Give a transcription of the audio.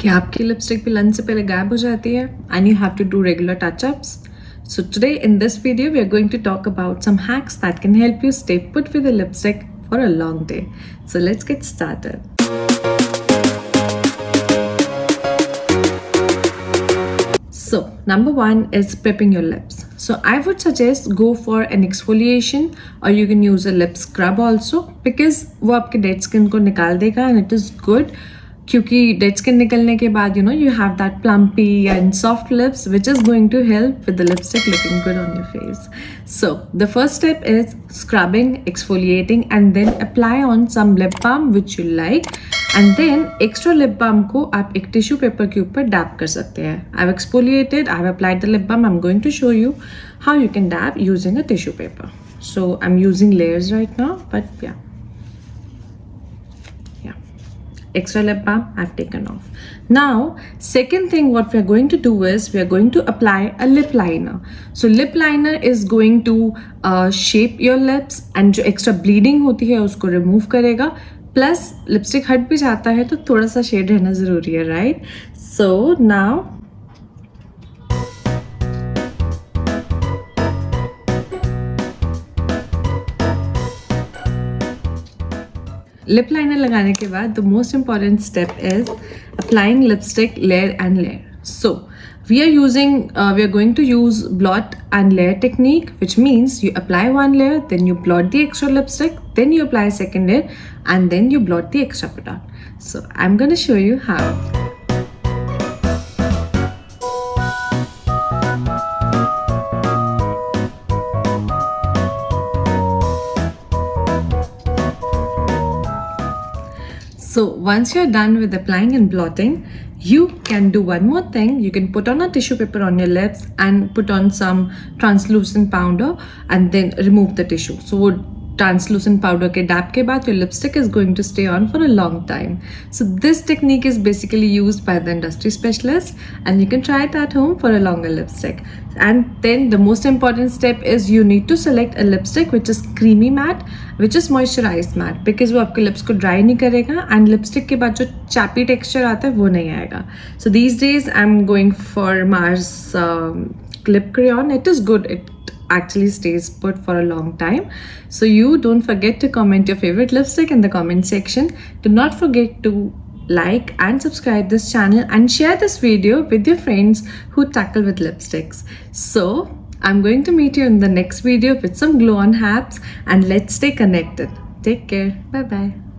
कि आपकी लिपस्टिक भी लंच से पहले गायब हो जाती है and you have to do regular touch-ups. So today in this video we are going to talk about some hacks that can help you stay put with the lipstick for a long day. So let's get started. So number one is prepping your lips. So I would suggest go for an exfoliation or you can use a lip scrub also because वो आपके dead skin को निकाल देगा and it is good क्योंकि dead skin निकलने के बाद you have that plumpy and soft lips which is going to help with the lipstick looking good on your face. So the first step is scrubbing, exfoliating and then apply on some lip balm which you like. And then extra lip balm को आप एक tissue paper के ऊपर dab कर सकते हैं. I've exfoliated, I've applied the lip balm. I'm going to show you how you can dab using a tissue paper. So I'm using layers right now, but yeah. Extra lip balm I've taken off. Now, second thing what we're going to do is we're going to apply a lip liner. So lip liner is going to shape your lips and जो extra bleeding होती है उसको remove करेगा. Plus lipstick हट भी जाता है तो थोड़ा सा shade रहना ज़रूरी है, right? So now lip liner लगाने के बाद the most important step is applying lipstick layer and layer. So we are going to use blot and layer technique, which means you apply one layer, then you blot the extra lipstick, then you apply second layer, and then you blot the extra product. So I'm gonna show you how. So once you're done with applying and blotting, you can do one more thing. You can put on a tissue paper on your lips and put on some translucent powder and then remove the tissue. So translucent powder ke dab ke baad your lipstick is going to stay on for a long time. So this technique is basically used by the industry specialists and you can try it at home for a longer lipstick. And then the most important step is you need to select a lipstick which is creamy matte, which is moisturized matte, because वो आपके lips को dry नहीं करेगा and lipstick के बाद जो chappy texture आता है वो नहीं आएगा. So these days I'm going for Mars lip crayon. It is good. It actually stays put for a long time. So you don't forget to comment your favorite lipstick in the comment section. Do not forget to like and subscribe this channel and share this video with your friends who tackle with lipsticks. So I'm going to meet you in the next video with some glow on hacks and let's stay connected. Take care. Bye bye.